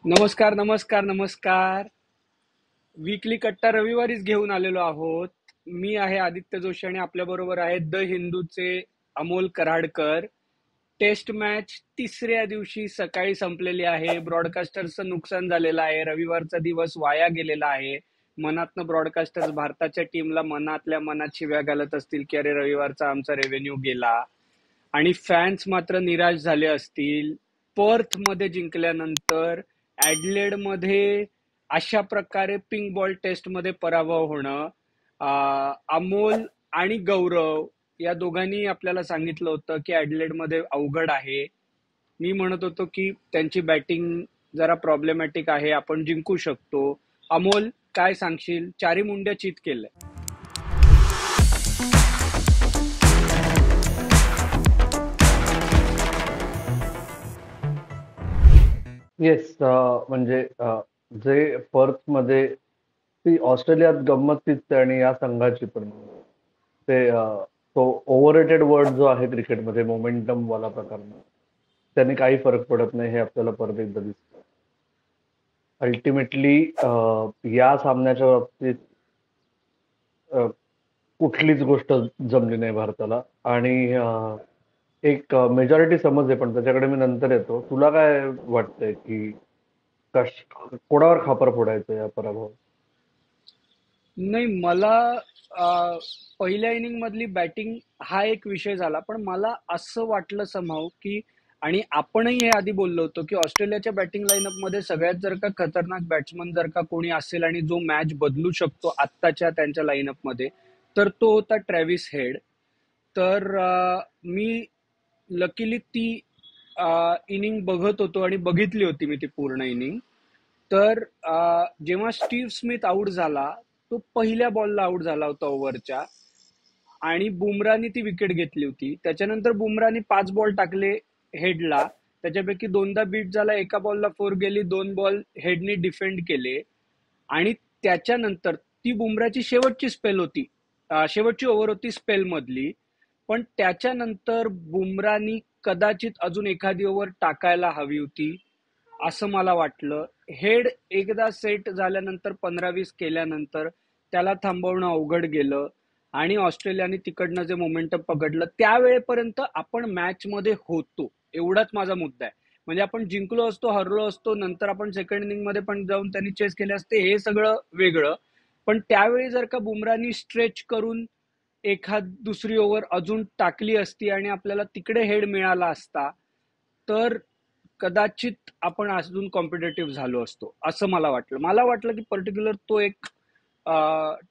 नमस्कार, नमस्कार, नमस्कार. वीकली कट्टा रविवारीच घेऊन आलेलो आहोत. मी आहे आदित्य जोशी आणि आपल्या बरोबर आहेत द हिंदूचे अमोल कराडकर. टेस्ट मॅच तिसऱ्या दिवशी सकाळी संपलेली आहे. ब्रॉडकास्टरचं नुकसान झालेलं आहे. रविवारचा दिवस वाया गेलेला आहे. मनातनं ब्रॉडकास्टर्स भारताच्या टीमला मनातल्या मनात शिव्या घालत असतील की अरे रविवारचा आमचा रेव्हेन्यू गेला. आणि फॅन्स मात्र निराश झाले असतील. पर्थ मध्ये जिंकल्यानंतर ऍडलेड मध्ये अशा प्रकारे पिंक बॉल टेस्ट मध्ये पराभव होणं. अमोल आणि गौरव या दोघांनी आपल्याला सांगितलं होतं की ऍडलेड मध्ये अवघड आहे. मी म्हणत होतो की त्यांची बॅटिंग जरा प्रॉब्लेमॅटिक आहे, आपण जिंकू शकतो. अमोल, काय सांगशील? चारी मुंड्या चित केलंय. येस. म्हणजे जे पर्थमध्ये ती ऑस्ट्रेलियात गंमत तीच आहे आणि या संघाची पण ते तो ओव्हररेटेड वर्ड जो आहे क्रिकेटमध्ये मोमेंटम वाला प्रकार त्याने काही फरक पडत नाही हे आपल्याला परत एकदा दिसतं. अल्टिमेटली या सामन्याच्या बाबतीत अ, कुठलीच गोष्ट जमली नाही भारताला आणि एक मेजॉरिटी समजते पण त्याच्याकडे मी नंतर येतो. तुला काय वाटतंय की कश कोणावर खापर फोडायचं या पराभवात? नाही, मला पहिल्या इनिंग मधली बॅटिंग हा एक विषय झाला, पण मला असं वाटलं समहाऊ की, आणि आपणही हे आधी बोललो होतो की ऑस्ट्रेलियाच्या बॅटिंग लाईनअप मध्ये सगळ्यात जर का खतरनाक बॅट्समन जर का कोणी असेल आणि जो मॅच बदलू शकतो आत्ताच्या त्यांच्या लाईनअप मध्ये, तर तो होता ट्रॅव्हिस हेड. तर मी लकीली ती इनिंग बघत होतो आणि बघितली होती मी ती पूर्ण इनिंग. तर जेव्हा स्टीव्ह स्मिथ आऊट झाला, तो पहिल्या बॉलला आऊट झाला होता ओव्हरच्या, आणि बुमरानी ती विकेट घेतली होती. त्याच्यानंतर बुमरानी 5 बॉल टाकले हेडला. त्याच्यापैकी दोनदा बीट झाला, एका बॉलला 4 गेली, 2 बॉल हेडनी डिफेंड केले. आणि त्याच्यानंतर ती बुमराची शेवटची स्पेल होती, शेवटची ओव्हर होती स्पेल मधली. पण त्याच्यानंतर बुमरानी कदाचित अजून एखादी ओव्हर टाकायला हवी होती असं मला वाटलं. हेड एकदा सेट झाल्यानंतर 15-20 केल्यानंतर त्याला थांबवणं अवघड गेलं आणि ऑस्ट्रेलियाने तिकडनं जे मोमेंटम पकडलं त्यावेळेपर्यंत आपण मॅच मध्ये होतो, एवढाच माझा मुद्दा आहे. म्हणजे आपण जिंकलो असतो, हरलो असतो, नंतर आपण सेकंड इनिंग मध्ये पण जाऊन त्यांनी चेस केले असते, हे सगळं वेगळं. पण त्यावेळी जर का बुमरानी स्ट्रेच करून एखाद दुसरी ओव्हर अजून टाकली असती आणि आपल्याला तिकडे हेड मिळाला असता, तर कदाचित आपण अजून कॉम्पिटेटिव्ह झालो असतो असं मला वाटलं. मला वाटलं की पर्टिक्युलर तो एक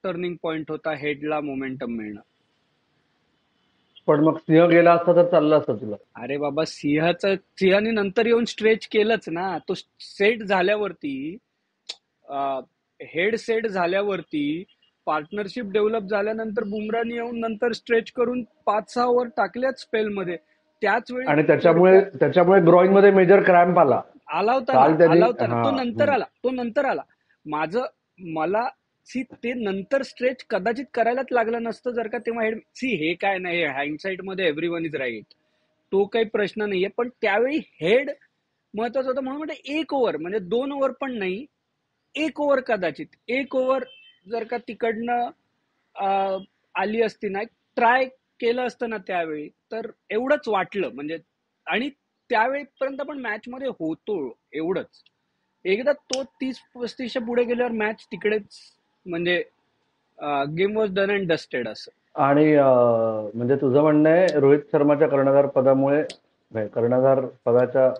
टर्निंग पॉइंट होता हेडला मोमेंटम मिळणं. पण मग सिंह गेला असता तर चाललं असतं तुला. अरे बाबा, सिंहाने नंतर येऊन स्ट्रेच केलंच ना. तो सेट झाल्यावरती, हेड सेट झाल्यावरती, पार्टनरशिप डेव्हलप झाल्यानंतर बुमरानी येऊन नंतर स्ट्रेच करून 5-6 ओव्हर टाकल्याच स्पेलमध्ये. त्याच वेळी आणि जर त्याच्यामुळे का त्याच्यामुळे ग्रोईंग मध्ये मेजर क्रॅम्प आला. आला होता ना, काल त्यांनी आला होता ना, हा तो नंतर आला, तो नंतर आला. माझं मला सी ते नंतर स्ट्रेच कदाचित करायलाच लागलं नसतं जर का तेव्हा हेड. सी हे काय नाही, हँडसाईट मध्ये एव्हरीवन इज राईट, तो काही प्रश्न नाहीये. पण त्यावेळी हेड महत्वाचं होतं. म्हणून म्हणजे एक ओव्हर, म्हणजे 2 ओव्हर पण नाही, एक ओव्हर, कदाचित एक ओव्हर जर का तिकडनं आली असती ना, ट्राय केलं असतं ना त्यावेळी, तर एवढंच वाटलं म्हणजे. आणि त्यावेळेपर्यंत आपण मॅच मध्ये होतो, एवढंच. एकदा तो 30-35च्या पुढे गेल्यावर मॅच तिकडेच, म्हणजे game was done and dusted असं. आणि म्हणजे तुझं म्हणणं आहे रोहित शर्माच्या कर्णधार पदामुळे नाही, कर्णधार पदाच्या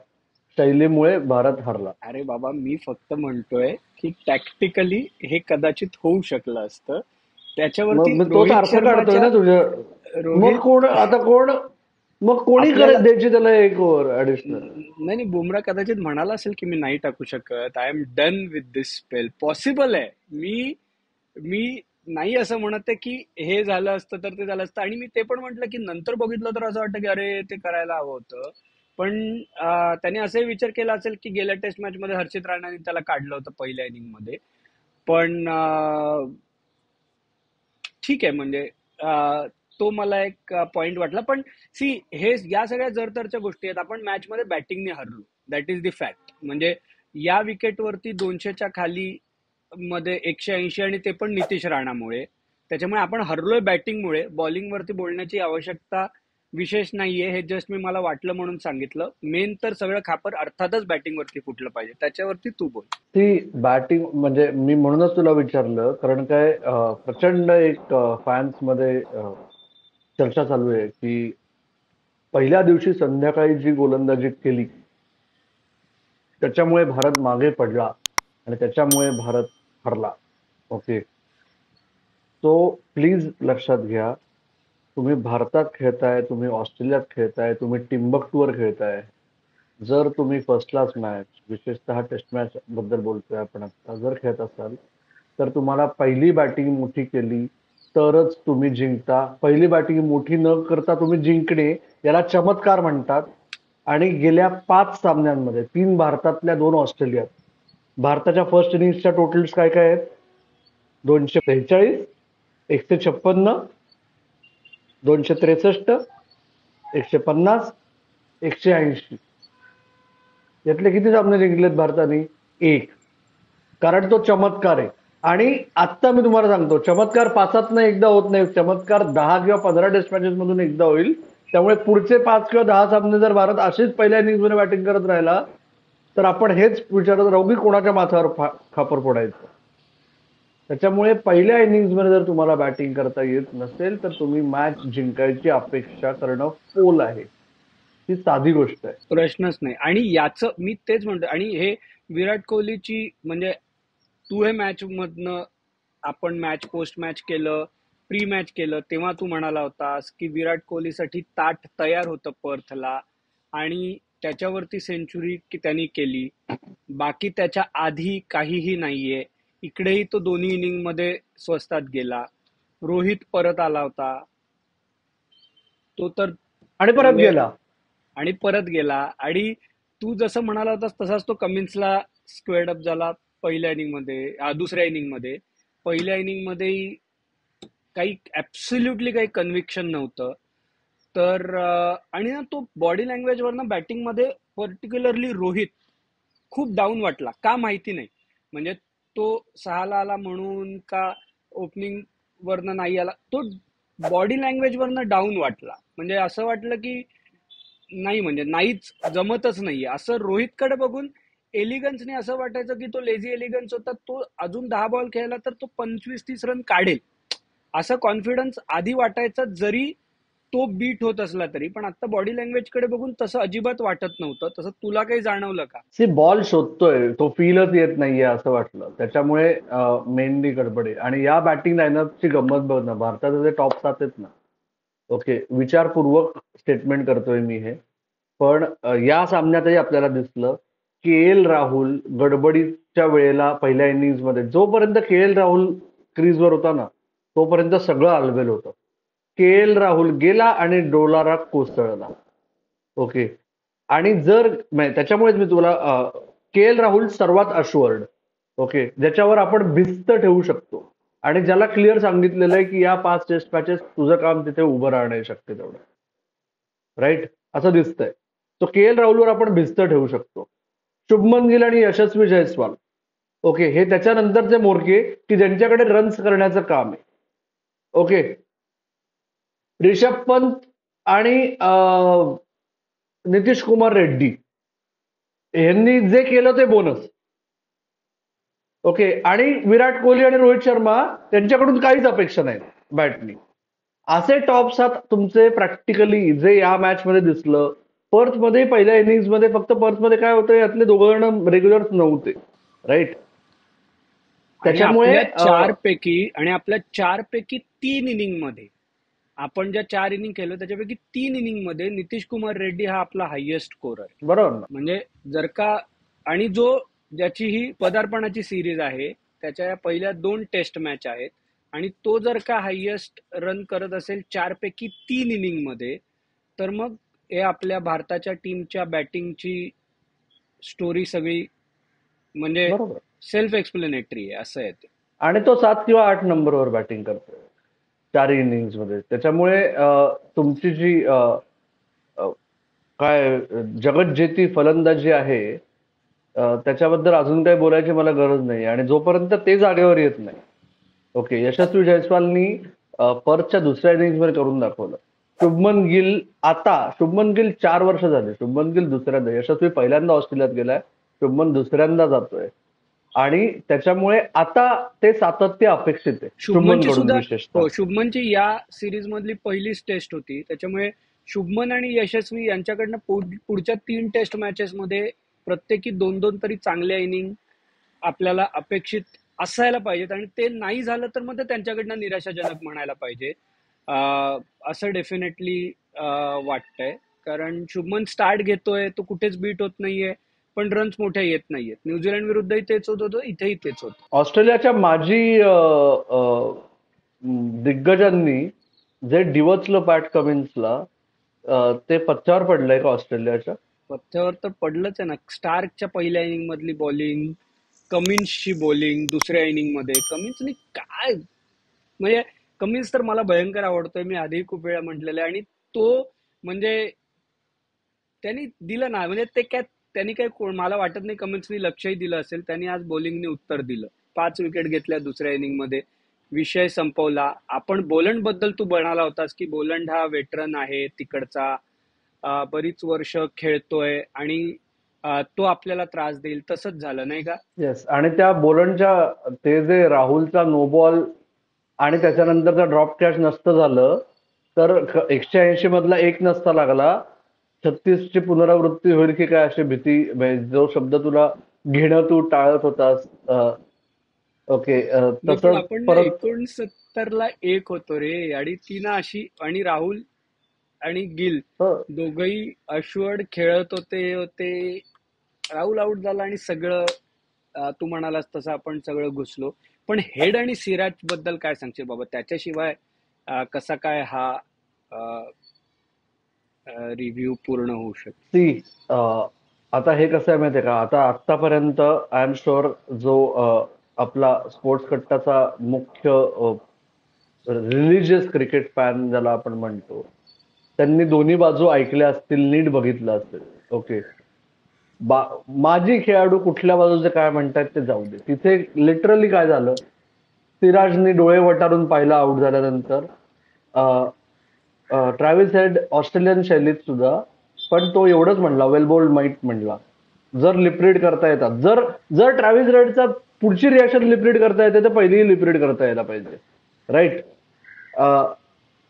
शैलीमुळे भारत हरला. अरे बाबा, मी फक्त म्हणतोय की टॅक्टिकली हे कदाचित होऊ शकलं असतं. मग त्याच्यावरती मी तोच रोहित अर्थ काढतोय शर्माच्या ना तुझ्या. मग रोहित कोण आता कोण मग कोणी आपल्याला द्यायची त्याला एक ओव्हर ऍडिशनल. नाही नाही, बुमरा कदाचित म्हणाला असेल की मी नाही टाकू शकत, I am done with this spell. Possible आहे. मी मी नाही असं म्हणत आहे की हे झालं असतं तर ते झालं असतं. आणि मी ते पण म्हटलं की नंतर बघितलं तर असं वाटतं की अरे ते करायला हवं होतं. पण त्याने असाही विचार केला असेल की गेल्या टेस्ट मॅच मध्ये हर्षित राणाने त्याला काढलं होतं पहिल्या इनिंग मध्ये. पण ठीक आहे, म्हणजे तो मला एक पॉइंट वाटला. पण सी, हे या सगळ्या जरतरच्या गोष्टी आहेत. आपण मॅच मध्ये बॅटिंगने हरलो, दॅट इज द फॅक्ट. म्हणजे या विकेटवरती 200च्या खाली मध्ये 180 आणि ते पण नितीश राणामुळे. त्याच्यामुळे आपण हरलोय बॅटिंगमुळे. बॉलिंगवरती बोलण्याची आवश्यकता विशेष नाहीये, हे जस्ट मी मला वाटलं म्हणून सांगितलं. मेन तर सगळं खापर अर्थातच बॅटिंगवरती फुटलं पाहिजे, त्याच्यावरती तू बोल. ती बॅटिंग म्हणजे मी म्हणूनच तुला विचारलं, कारण काय प्रचंड एक फॅन्स मध्ये चर्चा चालू आहे की पहिल्या दिवशी संध्याकाळी जी गोलंदाजी केली त्याच्यामुळे भारत मागे पडला आणि त्याच्यामुळे भारत हरला. ओके, तो प्लीज लक्षात घ्या. तुम्ही भारतात खेळताय, तुम्ही ऑस्ट्रेलियात खेळताय, तुम्ही टिम्बक्टूवर खेळताय. जर तुम्ही फर्स्ट क्लास मॅच, विशेषतः टेस्ट मॅच बद्दल बोलतोय आपण आता, जर खेळत असाल तर तुम्हाला पहिली बॅटिंग मोठी केली तरच तुम्ही जिंकता. पहिली बॅटिंग मोठी न करता तुम्ही जिंकणे याला चमत्कार म्हणतात. आणि गेल्या 5 सामन्यांमध्ये 3 भारतातल्या 2 ऑस्ट्रेलियात, भारताच्या फर्स्ट इनिंगच्या टोटल्स काय काय आहेत? 243, 156, 263, 150, 180. यातले किती सामने जिंकलेत भारताने? एक. कारण तो चमत्कार आहे. आणि आत्ता मी तुम्हाला सांगतो, चमत्कार 5 एकदा होत नाही, चमत्कार 10 किंवा 15 टेस्ट मॅचेस मधून एकदा होईल. त्यामुळे पुढचे 5 किंवा 10 सामने जर भारत असेच पहिल्या इनिंग्जमध्ये बॅटिंग करत राहिला तर आपण हेच विचारत राहू की कोणाच्या माथ्यावर खापर फोडायचं. त्याच्यामुळे पहिल्या इनिंग्जमध्ये जर तुम्हाला बॅटिंग करता येत नसेल तर तुम्ही मॅच जिंकायची अपेक्षा करणं फोल आहे. ही साधी गोष्ट आहे. प्रश्नच नाही. आणि याचं मी तेच म्हणतो. आणि हे विराट कोहलीची म्हणजे तू हे मॅच मधनं आपण मॅच पोस्ट मॅच केलं, प्री मॅच केलं, तेव्हा तू म्हणाला होतास की विराट कोहलीसाठी ताट तयार होतं पर्थला आणि त्याच्यावरती सेंचुरी त्यांनी केली. बाकी त्याच्या आधी काहीही नाहीये. इकडेही तो दोन्ही इनिंग मध्ये स्वस्तात गेला. रोहित परत आला होता, तो तर आणि परत म्हणजे गेला. आणि परत गेला. आणि तू जसं म्हणाला होतास तसाच तो कमिन्सला स्क्वेअर्ड अप झाला पहिल्या इनिंग मध्ये, दुसऱ्या इनिंग मध्ये. पहिल्या इनिंग मध्ये काही ऍब्सोल्युटली काही कन्व्हिक्शन नव्हतं. तर आणि ना तो बॉडी लँग्वेज वरनं बॅटिंग मध्ये पर्टिक्युलरली रोहित खूप डाऊन वाटला, का माहिती नाही. म्हणजे तो 6ला आला म्हणून का ओपनिंग वरनं नाही आला, तो बॉडी लँग्वेज वरनं डाऊन वाटला. म्हणजे असं वाटलं की नाही, म्हणजे नाहीच, जमतच नाहीये असं रोहितकडे बघून. एलिगन्सने असं वाटायचं की तो लेझी एलिगन्स होता, तो अजून 10 बॉल खेळला तर तो 25-30 रन काढेल असं कॉन्फिडन्स आधी वाटायचं, जरी तो बीट होत असला तरी. पण आता बॉडी लँग्वेज कडे बघून तसं अजिबात वाटत नव्हतं. तसं तुला काही जाणवलं का? सी बॉल शोधतोय, तो फीलच येत नाहीये असं वाटलं. त्याच्यामुळे मेनली गडबड आहे. आणि या बॅटिंग लाईनअपची गंमत बघ ना, भारताचे जे टॉप 7 आहेत ना, ओके, विचारपूर्वक स्टेटमेंट करतोय मी हे. पण या सामन्यातही आपल्याला दिसलं के एल राहुल गडबडीच्या वेळेला पहिल्या इनिंग्समध्ये, जोपर्यंत के एल राहुल क्रीजवर होता ना तोपर्यंत सगळं आलबेल होतं. के एल राहुल गेला आणि डोलारा कोसळला. ओके. आणि जर त्याच्यामुळेच मी तुला के एल राहुल सर्वात अशुअर्ड, ओके, ज्याच्यावर आपण भिस्त ठेवू शकतो आणि ज्याला क्लिअर सांगितलेलं आहे की या 5 टेस्ट मॅचेस तुझं काम तिथे उभं राहणं शक्य तेवढं, राईट, असं दिसतंय. तो के एल राहुलवर आपण भिस्त ठेवू शकतो. शुभमन गिल आणि यशस्वी जयस्वाल, ओके, हे त्याच्यानंतरचे मोरके की ज्यांच्याकडे रन्स करण्याचं काम आहे. ओके. रिषभ पंत आणि नितीश कुमार रेड्डी यांनी जे केलं ते बोनस. ओके. आणि विराट कोहली आणि रोहित शर्मा त्यांच्याकडून काहीच अपेक्षा नाही बॅटनी. असे टॉप 7 तुमचे प्रॅक्टिकली जे या मॅच मध्ये दिसलं. पर्थ मध्ये पहिल्या इनिंग्स मध्ये फक्त पर्थ मध्ये काय होतं, यातले 2 जण रेग्युलर नव्हते, राईट. आणि त्याच्यामुळे आपल्या 4 पैकी 3 इनिंग मध्ये, आपण ज्या 4 इनिंग केलं त्याच्यापैकी 3 इनिंग मध्ये नितीश कुमार रेड्डी हा आपला हायएस्ट स्कोरर आहे. बरोबर ना. म्हणजे जर का, आणि ज्याची ही पदार्पणाची सिरीज आहे, त्याच्या या पहिल्या 2 टेस्ट मॅच आहेत, आणि तो जर का हायएस्ट रन करत असेल 4 पैकी 3 इनिंग मध्ये, तर मग हे आपल्या भारताच्या टीमच्या बॅटिंगची स्टोरी सगळी म्हणजे बरोबर. सेल्फ एक्सप्लेनेटरी आहे, असं आहे ते. आणि तो 7 किंवा 8 नंबरवर बॅटिंग करतोय 4 इनिंग्स मध्ये. त्याच्यामुळे तुमची जी काय जगज्जेती फलंदाजी आहे त्याच्याबद्दल अजून काही बोलायची मला गरज नाही आणि जोपर्यंत ते जागेवर येत नाही. ओके, यशस्वी जयस्वालनी परतच्या दुसऱ्या इनिंग्स मध्ये करून दाखवलं. शुभमन गिल 4 वर्ष झाले. शुभमन गिल दुसऱ्यांदा, यशस्वी पहिल्यांदा ऑस्ट्रेलियात गेलाय, शुभमन दुसऱ्यांदा जातोय आणि त्याच्यामुळे आता ते सातत्य अपेक्षित आहे शुभमन शुभमनची कडून सुद्धा, विशेषतः. हो, शुभमनची या सिरीज मधली पहिलीच टेस्ट होती, त्याच्यामुळे शुभमन आणि यशस्वी यांच्याकडनं पुढच्या 3 टेस्ट मॅचेस मध्ये प्रत्येकी 2-2 तरी चांगल्या इनिंग आपल्याला अपेक्षित असायला पाहिजेत, आणि ते नाही झालं तर मग ते त्यांच्याकडनं निराशाजनक म्हणायला पाहिजे. असं डेफिनेटली वाटतंय. कारण शुभमन स्टार्ट घेतोय, तो कुठेच बीट होत नाहीये, पण रन्स मोठ्या येत नाहीयेत. न्यूझीलंड विरुद्धही तेच होत होतं, इथेही तेच होतं. ऑस्ट्रेलियाच्या माजी दिग्गजांनी जे डिवचलं पॅट कमिन्सला, ते पथ्यावर पडलंय का ऑस्ट्रेलियाच्या? पथ्यावर तर पडलंच आहे ना. स्टार्कच्या पहिल्या इनिंग मधली बॉलिंग, कमिन्सची बॉलिंग दुसऱ्या इनिंग मध्ये, कमिन्सनी काय म्हणजे, कमिन्स तर मला भयंकर आवडतोय, मी आधी खूप वेळा म्हटलेलं आहे. आणि तो म्हणजे त्यांनी दिलं ना, म्हणजे ते काय, त्यांनी काय मला वाटत नाही कमिन्सनी लक्षही दिलं असेल. त्यांनी आज बॉलिंगने उत्तर दिलं. 5 विकेट घेतल्या दुसऱ्या इनिंग मध्ये, विषय संपवला. आपण बोलंड बद्दल तू म्हणाला होतास की बोलंड हा वेटरन आहे तिकडचा, बरीच वर्ष खेळतोय आणि तो आपल्याला त्रास देईल, तसंच झालं नाही का? येस, आणि त्या बोलंडच्या ते जे राहुलचा नो बॉल आणि त्याच्यानंतरचा ड्रॉप कॅच नसतं झालं तर 180 मधला एक नसता लागला, 36 ची पुनरावृत्ती होईल की काय अशी भीती, म्हणजे जो शब्द तुला घेणं तू टाळत होतास. ओके, नाही, पण तसंच आपण ना परत. 69ला एक होतो रे, आणि ती ना अशी, आणि राहुल आणि गिल हं, दोघही अश्वर्ड खेळत होते. राहुल आउट झाला आणि सगळं तू म्हणालास तसं आपण सगळं घुसलो. पण हेड आणि सिराज बद्दल काय सांगशील बाबा? त्याच्याशिवाय कसा काय हा रिव्ह्यू पूर्ण होऊ शकतो? सी, आता हे कसं आहे माहिती आहे का, आता आतापर्यंत आय एम शुअर जो आपला स्पोर्ट्स कट्टाचा मुख्य रिलिजियस क्रिकेट फॅन ज्याला आपण म्हणतो, त्यांनी दोन्ही बाजू ऐकल्या असतील, नीट बघितलं असेल. ओके, माझी खेळाडू कुठल्या बाजूचे काय म्हणतात ते जाऊ दे, तिथे लिटरली काय झालं, सिराजने डोळे वटारून पाहिला आउट झाल्यानंतर. ट्रॅव्हिस हेड ऑस्ट्रेलियन शैलीत सुद्धा, पण तो एवढंच म्हणला, वेल बोल्ड माईट म्हणला. जर लिपरीड करता येतात, जर जर ट्रॅव्हिस हेडचा पुढची रिॲक्शन लिपरीड करता येते तर पहिलीही लिपरीड करता यायला पाहिजे, राईट?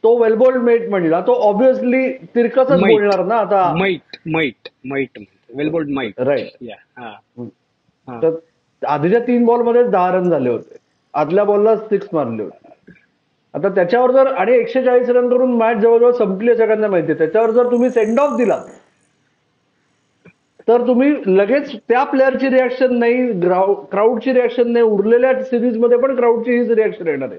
तो वेलबोल्ड मेट म्हणला, तो ऑब्व्हियसली तिरकसच मैट बोलणार ना आता. Matt Matt Matt well bowled Matt, right. या, हा. हा. तर आधीच्या 3 बॉलमध्ये 10 रन झाले होते, आदल्या बॉलला 6 मारले होते. आता त्याच्यावर जर, आणि 140 रन करून मॅच जवळजवळ संपली सगळ्यांना माहिती, त्याच्यावर जर तुम्ही सेंड ऑफ दिला तर तुम्ही लगेच त्या प्लेअरची रिॲक्शन नाही, क्राऊडची रिॲक्शन नाही, उरलेल्या सिरीजमध्ये पण क्राऊडची हीच रिॲक्शन येणार आहे.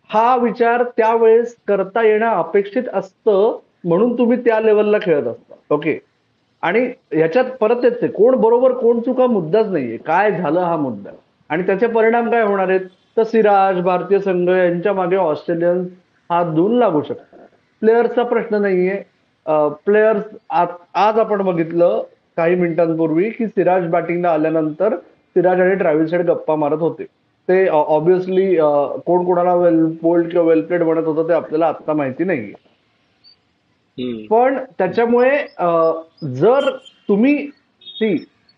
हा विचार त्यावेळेस करता येणं अपेक्षित असतं, म्हणून तुम्ही त्या लेवलला खेळत असता. ओके, आणि ह्याच्यात परत येते, कोण बरोबर कोण चुका मुद्दाच नाहीये, काय झालं हा मुद्दा, आणि त्याचे परिणाम काय होणार आहेत. तर सिराज, भारतीय संघ यांच्या मागे ऑस्ट्रेलियन हात धुवून लागू शकतात. प्लेयर्सचा प्रश्न नाहीये. प्लेयर्स, आज आपण बघितलं काही मिनिटांपूर्वी की सिराज बॅटिंगला आल्यानंतर सिराज आणि ट्रॅव्हिस हेड गप्पा मारत होते. ते ऑब्व्हियसली कोण कोणाला वेल बोल्ड किंवा वेल प्लेड म्हणत होतं ते आपल्याला आत्ता माहिती नाहीये. हम्म. पण त्याच्यामुळे जर तुम्ही ती,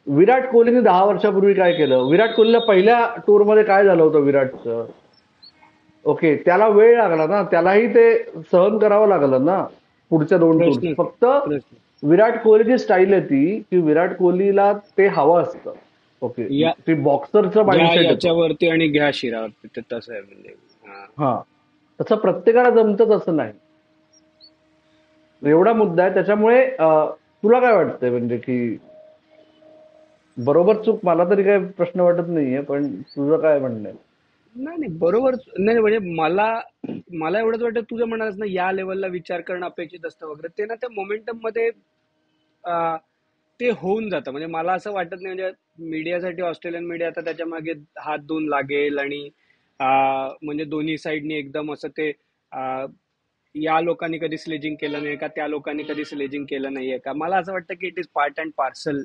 विराट कोहलीने 10 वर्षापूर्वी काय केलं, विराट कोहलीला पहिल्या टूरमध्ये काय झालं होतं विराटचं. ओके, त्याला वेळ लागला ना, त्यालाही ते सहन करावं लागलं ना पुढच्या 2 टूर. प्रश्नच फक्त प्रश्न विराट कोहलीची स्टाईल आहे ती, की विराट कोहलीला ते हवं असतं. ओके, या, ती बॉक्सरचं घ्या माइंडसेट येतो. याच्यावरती आणि घ्या शिरावरती, ते तसं आहे म्हणजे. हा. हा, तसं प्रत्येकाला जमतच असं नाही. एवढा मुद्दा आहे. त्याच्यामुळे तुला काय वाटतंय, म्हणजे की बरोबर चूक मला तरी काही प्रश्न वाटत नाहीये, पण तुझं काय म्हणणं आहे? नाही नाही, बरोबर नाही, म्हणजे मला मला एवढंच वाटतं, तुझं म्हणालस ना या लेवलला विचार करणं अपेक्षित असतं वगैरे, ते ना त्या मोमेंटम मध्ये ते होऊन जातं. म्हणजे मला असं वाटत नाही, म्हणजे मीडियासाठी ऑस्ट्रेलियन मीडिया आता त्याच्या मागे हात धुवून लागेल, आणि म्हणजे दोन्ही साईडनी एकदम असं ते या लोकांनी कधी स्लेजिंग केलं नाही का, त्या लोकांनी कधी स्लेजिंग केलं नाहीये का. मला असं वाटतं की it is part and parcel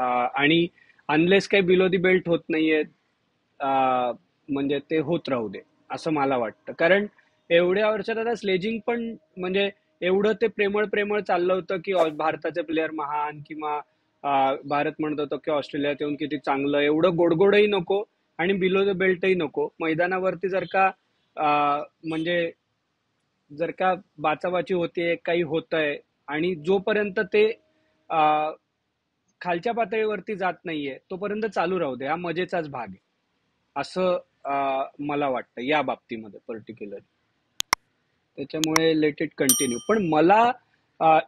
आणि अनलेस काही बिलो दी बेल्ट होत नाहीये, म्हणजे ते होत राहू दे असं मला वाटतं. कारण एवढ्या वर्षात आता स्लेजिंग पण म्हणजे एवढं ते प्रेमळ प्रेमळ चाललं होतं की भारताचे प्लेअर महान, किंवा भारत म्हणत होतो की ऑस्ट्रेलियात येऊन किती चांगलं, एवढं गोडगोडही नको आणि बिलो द बेल्टही नको. मैदानावरती जर का म्हणजे जर का बाचाबाची होते, काही होतंय, आणि जोपर्यंत ते अ, खालच्या पातळीवरती जात नाहीये तोपर्यंत चालू राहू दे, हा मजेचाच भाग आहे असं मला वाटतं या बाबतीमध्ये पर्टिक्युलर. त्याच्यामुळे लेट इट कंटिन्यू. पण मला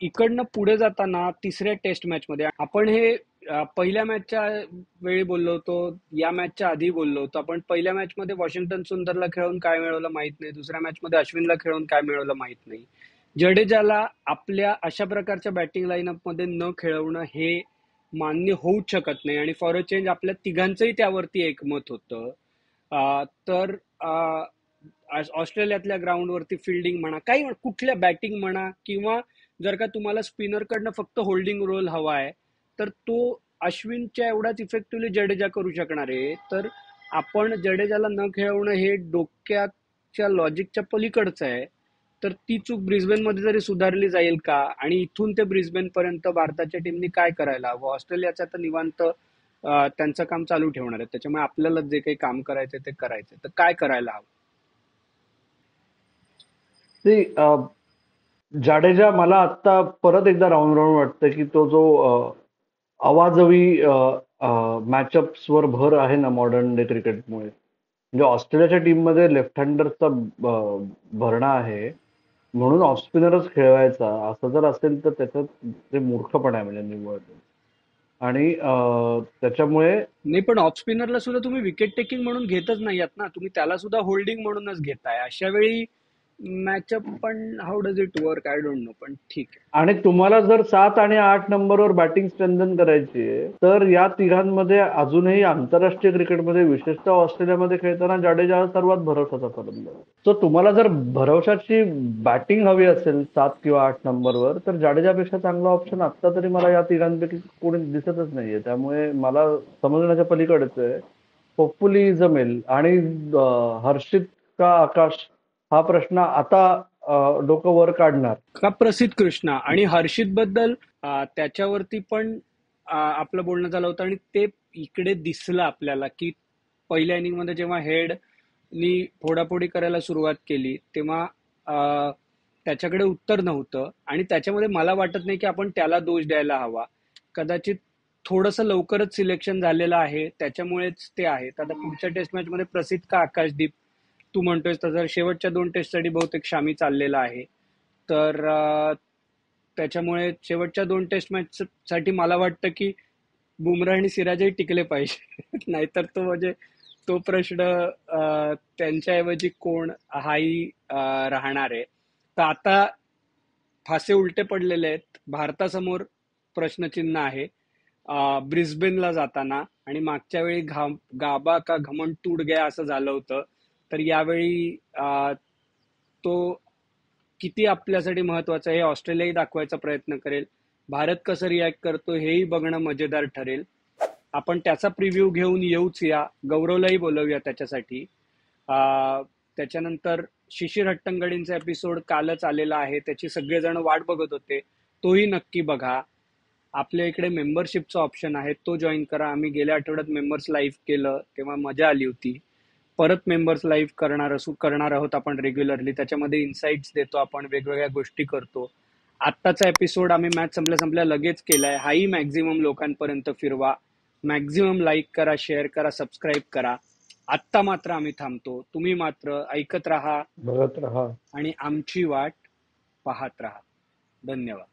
इकडनं पुढे जाताना तिसऱ्या टेस्ट मॅच मध्ये आपण हे पहिल्या मॅचच्या वेळी बोललो होतो, या मॅचच्या आधी बोललो होतो आपण. पहिल्या मॅच मध्ये वॉशिंग्टन सुंदरला खेळून काय मिळवलं माहित नाही, दुसऱ्या मॅच मध्ये अश्विनला खेळून काय मिळवलं माहित नाही. जडेजाला आपल्या अशा प्रकारच्या बॅटिंग लाईनअप मध्ये न खेळवणं हे मान्य होऊच शकत नाही, आणि फॉर अ चेंज आपल्या तिघांचंही त्यावरती एकमत होतं. तर ऑस्ट्रेलियातल्या ग्राउंडवरती फिल्डिंग म्हणा, काही कुठल्या बॅटिंग म्हणा, किंवा जर का तुम्हाला स्पिनरकडनं फक्त होल्डिंग रोल हवा आहे तर तो अश्विनच्या एवढाच इफेक्टिव्हली जडेजा करू शकणार आहे. तर आपण जडेजाला न खेळवणं हे डोक्याच्या लॉजिकच्या पलीकडचं आहे. तर ती चूक ब्रिस्बेनमध्ये जरी सुधारली जाईल का, आणि इथून ते ब्रिस्बेन पर्यंत भारताच्या टीमनी काय करायला हवं? ऑस्ट्रेलियाचं तर निवांत त्यांचं काम चालू ठेवणार आहे, त्याच्यामुळे आपल्याला जे काही काम करायचं ते करायचं. तर काय करायला हवं? ती जाडेजा मला आता परत एकदा राहून राहून वाटतं की तो जो अवाजवी मॅचअप्सवर भर आहे ना मॉडर्न डे क्रिकेटमुळे, म्हणजे ऑस्ट्रेलियाच्या टीममध्ये लेफ्ट हँडरचा भरणा आहे, म्हणून ऑफ स्पिनरच खेळवायचा असं जर असेल तर त्याच्यात ते मूर्खपण आहे म्हणजे निव्वळ. आणि त्याच्यामुळे नाही, पण ऑफ स्पिनरला सुद्धा तुम्ही विकेट टेकिंग म्हणून घेतच नाही आहात ना, तुम्ही त्याला सुद्धा होल्डिंग म्हणूनच घेताय. अशा वेळी मॅचअप पण how does it work, I don't know, पण ठीक आहे. आणि तुम्हाला जर 7 आणि 8 नंबरवर बॅटिंग स्ट्रेंथन करायची आहे, तर या तिघांमध्ये अजूनही आंतरराष्ट्रीय क्रिकेटमध्ये, विशेषतः ऑस्ट्रेलियामध्ये खेळताना जाडेजा हा सर्वात भरवशाचा फलंदाज. तर तुम्हाला जर भरवशाची बॅटिंग हवी असेल 7 किंवा 8 नंबरवर, तर जाडेजापेक्षा चांगला ऑप्शन आत्ता तरी मला या तिघांपैकी कोणी दिसतच नाहीये. त्यामुळे मला समजण्याच्या पलीकडेच आहे. होपफुली जमेल. आणि हर्षित का आकाश हा प्रश्न आता डोकं वर काढणार. का प्रसिद्ध कृष्णा आणि हर्षित बद्दल त्याच्यावरती पण आपलं बोलणं झालं होतं, आणि ते इकडे दिसलं आपल्याला की पहिल्या इनिंग मध्ये जेव्हा हेडनी फोडाफोडी करायला सुरुवात केली तेव्हा त्याच्याकडे उत्तर नव्हतं, आणि त्याच्यामध्ये मला वाटत नाही की आपण त्याला दोष द्यायला हवा. कदाचित थोडंसं लवकरच सिलेक्शन झालेलं आहे त्याच्यामुळेच ते आहे. आता पुढच्या टेस्ट मॅच मध्ये प्रसिद्ध का आकाशदीप तू म्हणतोय तसं शेवटच्या 2 टेस्टसाठी बहुतेक शामी चाललेला आहे. तर त्याच्यामुळे शेवटच्या 2 टेस्ट मॅच साठी मला वाटतं की बुमराह आणि सिराजही टिकले पाहिजे. नाहीतर तो म्हणजे तो प्रश्न त्यांच्याऐवजी कोण हाही राहणार आहे. तर आता फासे उलटे पडलेले आहेत. भारतासमोर प्रश्नचिन्ह आहे ब्रिस्बेनला जाताना, आणि मागच्या वेळी गाबा का घमंड टूट गया असं झालं होतं. तर यावेळी तो किती आपल्यासाठी महत्वाचा आहे हे ऑस्ट्रेलियाही दाखवायचा प्रयत्न करेल. भारत कसं रिॲक्ट करतो हेही बघणं मजेदार ठरेल. आपण त्याचा प्रिव्ह्यू घेऊन येऊच या, गौरवलाही बोलवूया त्याच्यासाठी. त्याच्यानंतर शिशिर हट्टंगडींचा एपिसोड कालच आलेला आहे, त्याची सगळेजण वाट बघत होते, तोही नक्की बघा. आपल्या इकडे मेंबरशिपचा ऑप्शन आहे, तो जॉईन करा. आम्ही गेल्या आठवड्यात मेंबर्स लाईव्ह केलं तेव्हा मजा आली होती. परत मेंबर्स लाईव्ह करणार आहोत आपण रेग्युलरली. त्याच्यामध्ये इन्साइट्स देतो आपण, वेगवेगळ्या गोष्टी करतो. आत्ताचा एपिसोड आम्ही मॅच संपल्या संपल्या लगेच केलाय, हाही मॅक्झिमम लोकांपर्यंत फिरवा. मॅक्झिमम लाईक करा, शेअर करा, सबस्क्राईब करा. आत्ता मात्र आम्ही थांबतो. तुम्ही मात्र ऐकत राहा, बघत राहा आणि आमची वाट पाहत राहा. धन्यवाद.